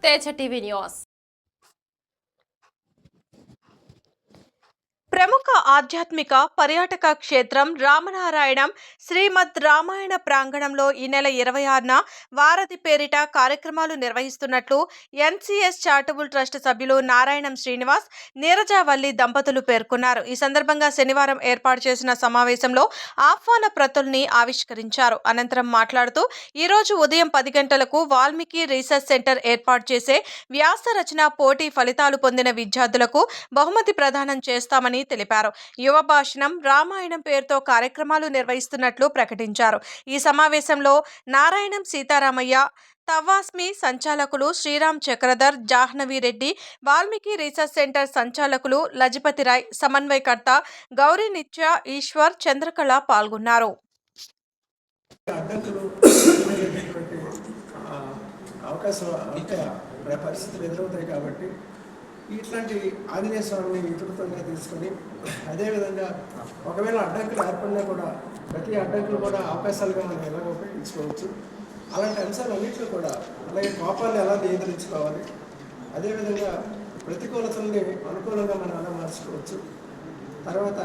Teja TV news. ప్రముఖ ఆధ్యాత్మిక పర్యాటక క్షేత్రం రామనారాయణం శ్రీమద్ రామాయణ ప్రాంగణంలో ఈ నెల 26న వారధి పేరిట కార్యక్రమాలు నిర్వహిస్తున్నట్లు ఎన్సీఎస్ చారిటబుల్ ట్రస్ట్ సభ్యులు నారాయణం శ్రీనివాస్, నీరజావల్లి దంపతులు పేర్కొన్నారు. ఈ సందర్భంగా శనివారం ఏర్పాటు చేసిన సమావేశంలో ఆహ్వాన ప్రతుల్ని ఆవిష్కరించారు. అనంతరం మాట్లాడుతూ ఈరోజు ఉదయం 10 గంటలకు వాల్మీకి రీసెర్చ్ సెంటర్ ఏర్పాటు చేసే వ్యాస రచన పోటీ ఫలితాలు పొందిన విద్యార్థులకు బహుమతి ప్రదానం చేస్తామని తెలిపారు. యువ భాషణం రామాయణం పేరుతో కార్యక్రమాలు నిర్వహిస్తున్నట్లు ప్రకటించారు. ఈ సమావేశంలో నారాయణం సీతారామయ్య, తవాస్మి సంచాలకులు శ్రీరామ్ చక్రధర్, జాహ్నవి రెడ్డి, వాల్మీకి రీసెర్చ్ సెంటర్ సంచాలకులు లజపతి రాయ్, సమన్వయకర్త గౌరీ నిత్య, ఈశ్వర్, చంద్రకళ పాల్గొన్నారు. పరిస్థితులు ఎదురవుతాయి కాబట్టి ఇట్లాంటి ఆంజనేయ స్వామిని ఇతరులతోనే తీసుకొని, అదేవిధంగా ఒకవేళ అడ్డంకులు ఏర్పడినా కూడా ప్రతి అడ్డంకులు కూడా అవకాశాలుగా మనం ఎలాగ ఉపయోగించుకోవచ్చు. అలాంటి అంశాలన్నింటిలో కూడా అలాగే కోపాన్ని ఎలా నియంత్రించుకోవాలి, అదేవిధంగా ప్రతికూలతల్ని అనుకూలంగా మనం ఎలా మార్చుకోవచ్చు. తర్వాత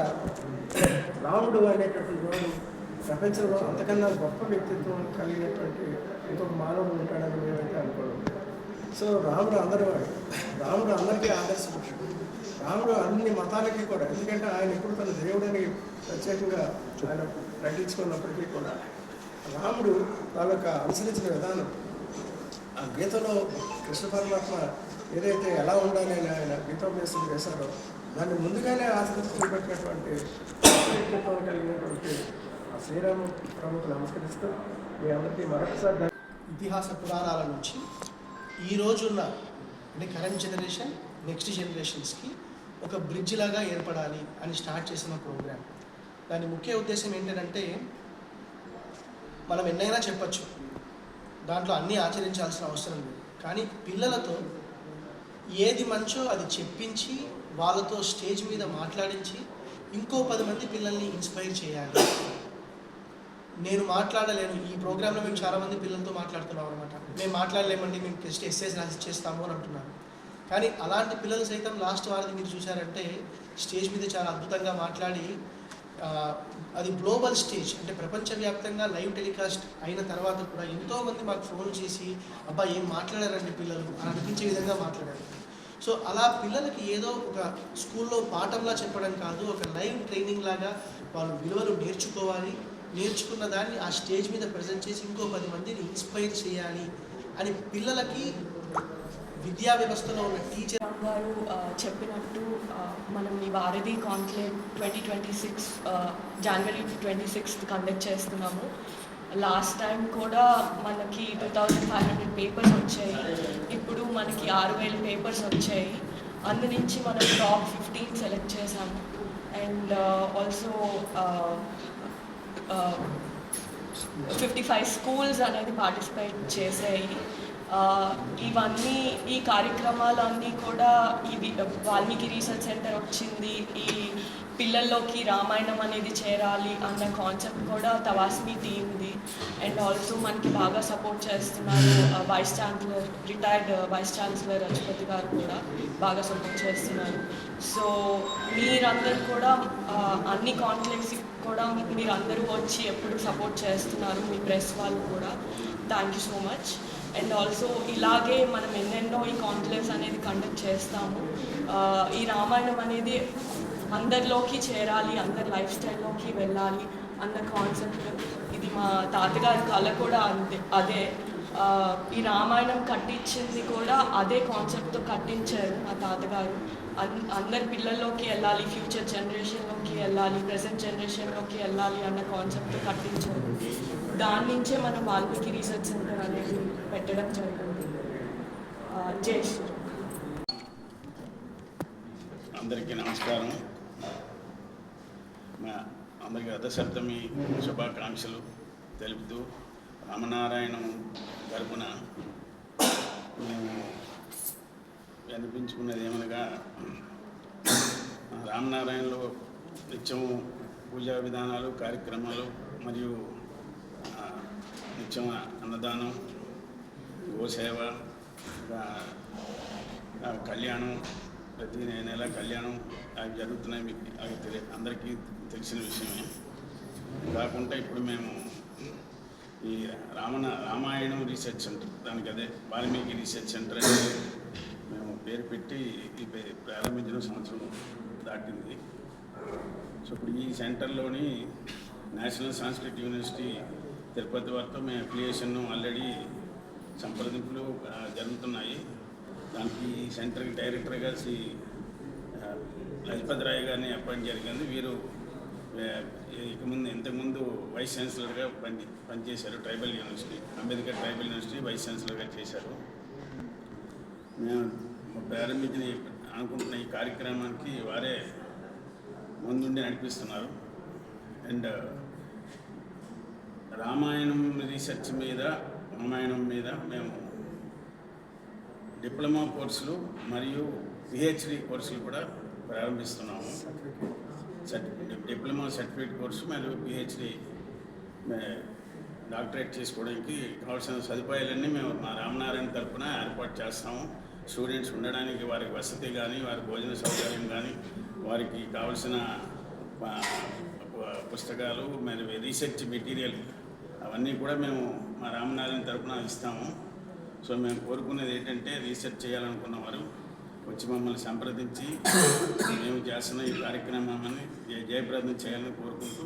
రాముడు అనేటటువంటి వాడు ప్రపంచంలో అంతకన్నా గొప్ప వ్యక్తిత్వం కలిగినటువంటి ఇంకొక మానవుడు ఉంటాడని మేమైతే అనుకోవడం. సో రాముడు రాముడు అందరికీ ఆదర్శ పురుషుడు. రాముడు అన్ని మతాలకి కూడా, ఎందుకంటే ఆయన ఎప్పుడు తన దేవుడిని ప్రత్యేకంగా ఆయన ప్రకటించుకున్నప్పటికీ కూడా రాముడు తాలూక అనుసరించిన విధానం, ఆ గీతలో కృష్ణ పరమాత్మ ఏదైతే ఎలా ఉండాలి అని ఆయన గీతోపదేశం చేశారో దాన్ని ముందుగానే ఆచరించి చూపెట్టినటువంటి వ్యక్తిత్వం కలిగినటువంటి ఆ శ్రీరామ ప్రముఖులు నమస్కరిస్తూ మీ అందరికీ మరొకసారి ఇతిహాస పురాణాల నుంచి ఈ రోజున్న అంటే కరెంట్ జనరేషన్, నెక్స్ట్ జనరేషన్స్కి ఒక బ్రిడ్జ్ లాగా ఏర్పడాలి అని స్టార్ట్ చేసిన ప్రోగ్రామ్. దాని ముఖ్య ఉద్దేశం ఏంటంటే, మనం ఎన్నైనా చెప్పచ్చు, దాంట్లో అన్నీ ఆచరించాల్సిన అవసరం లేదు, కానీ పిల్లలతో ఏది మంచో అది చెప్పించి వాళ్ళతో స్టేజ్ మీద మాట్లాడించి ఇంకో 10 మంది పిల్లల్ని ఇన్స్పైర్ చేయాలి. నేను మాట్లాడలేను, ఈ ప్రోగ్రాంలో మేము చాలామంది పిల్లలతో మాట్లాడుతున్నాం అనమాట. మేము మాట్లాడలేమండి, మేము టెస్ట్ ఎస్సేస్ రాసి చేస్తాము అని అంటున్నారు. కానీ అలాంటి పిల్లలు సైతం లాస్ట్ వారిది మీరు చూసారంటే స్టేజ్ మీద చాలా అద్భుతంగా మాట్లాడి, అది గ్లోబల్ స్టేజ్ అంటే ప్రపంచవ్యాప్తంగా లైవ్ టెలికాస్ట్ అయిన తర్వాత కూడా ఎంతోమంది మాకు ఫోన్ చేసి అబ్బా ఏం మాట్లాడారండి పిల్లలు అని అనిపించే విధంగా మాట్లాడారు. సో అలా పిల్లలకి ఏదో ఒక స్కూల్లో పాఠంలా చెప్పడం కాదు, ఒక లైవ్ ట్రైనింగ్ లాగా వాళ్ళు విలువలు నేర్చుకున్న దాన్ని ఆ స్టేజ్ మీద ప్రజెంట్ చేసి ఇంకో 10 మందిని ఇన్స్పైర్ చేయాలి అని పిల్లలకి విద్యా వ్యవస్థలో ఉన్న టీచర్ గారు చెప్పినట్టు మనం ఈ వారధి కాన్క్లేవ్ 2026 జనవరి 26th కండక్ట్ చేస్తున్నాము. లాస్ట్ టైం కూడా మనకి 2500 పేపర్స్ వచ్చాయి, ఇప్పుడు మనకి 6000 పేపర్స్ వచ్చాయి. అందు నుంచి మనం టాప్ 15 సెలెక్ట్ చేశాము. అండ్ ఆల్సో 55 స్కూల్స్ అనేది పార్టిసిపేట్ చేసాయి. ఇవన్నీ ఈ కార్యక్రమాలన్నీ కూడా ఈ వాల్మీకి రీసెర్చ్ సెంటర్ వచ్చింది. ఈ పిల్లల్లోకి రామాయణం అనేది చేరాలి అన్న కాన్సెప్ట్ కూడా తవాస్మి టీమ్ది. అండ్ ఆల్సో మనకి బాగా సపోర్ట్ చేస్తున్నారు vice chancellor, retired vice chancellor Lajapathi గారు కూడా బాగా సపోర్ట్ చేస్తున్నారు. సో మీరందరూ కూడా అన్ని కాన్క్లేవ్స్ కూడా మీరందరూ వచ్చి ఎప్పుడు సపోర్ట్ చేస్తున్నారు, మీ ప్రెస్ వాళ్ళు కూడా. Thank you so much. And also ఇలాగే మనం ఎన్నెన్నో ఈ కాన్క్లేవ్స్ అనేది కండక్ట్ చేస్తాము. ఈ రామాయణం అనేది అందరిలోకి చేరాలి, అందరి లైఫ్ స్టైల్లోకి వెళ్ళాలి అన్న కాన్సెప్ట్. ఇది మా తాతగారి కళ కూడా అదే. ఈ రామాయణం కట్టించింది కూడా అదే కాన్సెప్ట్తో కట్టించారు మా తాతగారు. అందరి పిల్లల్లోకి వెళ్ళాలి, ఫ్యూచర్ జనరేషన్లోకి వెళ్ళాలి, ప్రజెంట్ జనరేషన్లోకి వెళ్ళాలి అన్న కాన్సెప్ట్తో కట్టించారు. దాని నుంచే మనం వాల్మీకి రీసెర్చ్ సెంటర్ అనేది పెట్టడం జరిగింది. జై శ్రీ. అందరికీ నమస్కారం. అందరికీ రథసప్తమి శుభాకాంక్షలు తెలుపుతూ రామనారాయణం తరపున మేము అనిపించుకున్నది ఏమనగా, రామనారాయణలో నిత్యము పూజా విధానాలు, కార్యక్రమాలు మరియు నిత్యం అన్నదానం, గోసేవ, కళ్యాణం ప్రతి నెల కళ్యాణం అవి జరుగుతున్నాయి. మీకు అవి అందరికీ తెలిసిన విషయమే. కాకుండా ఇప్పుడు మేము ఈ రామాయణం రీసెర్చ్ సెంటర్, దానికి అదే వాల్మీకి రీసెర్చ్ సెంటర్ అని మేము పేరు పెట్టి ప్రారంభించిన సంవత్సరం దాటింది. సో ఇప్పుడు ఈ సెంటర్లోని నేషనల్ సాంస్క్రిట్ యూనివర్సిటీ తిరుపతి వారితో మేము అఫిలియేషన్ ఆల్రెడీ సంప్రదింపులు జరుగుతున్నాయి. దానికి ఈ సెంటర్కి డైరెక్టర్గా శ్రీ లజపతి రాయ్ గారిని అపాయింట్ జరిగింది. వీరు ఇంతకుముందు వైస్ ఛాన్సలర్గా పనిచేశారు. Tribal university, Ambedkar tribal university vice ఛాన్సలర్గా చేశారు. మేము ప్రారంభించిన అనుకుంటున్న ఈ కార్యక్రమానికి వారే ముందుండి నడిపిస్తున్నారు. అండ్ రామాయణం రీసెర్చ్ మీద, రామాయణం మీద మేము డిప్లొమా కోర్సులు మరియు పిహెచ్డి కోర్సులు కూడా ప్రారంభిస్తున్నాము. డిప్లొమా సర్టిఫికేట్ కోర్సు మరియు పిహెచ్డి డాక్టరేట్ చేసుకోవడానికి కావాల్సిన సదుపాయాలన్నీ మేము మా రామనారాయణ తరఫున ఏర్పాటు చేస్తాము. స్టూడెంట్స్ ఉండడానికి వారికి వసతి కానీ, వారి భోజన సౌకర్యం కానీ, వారికి కావాల్సిన పుస్తకాలు మరియు రీసెర్చ్ మెటీరియల్ అవన్నీ కూడా మేము మా రామనారాయణ తరఫున ఇస్తాము. సో మేము కోరుకునేది ఏంటంటే, రీసెర్చ్ చేయాలనుకున్న వారు వచ్చి మమ్మల్ని సంప్రదించి మేము చేస్తున్న ఈ కార్యక్రమాన్ని జయప్రదం చేయాలని కోరుకుంటూ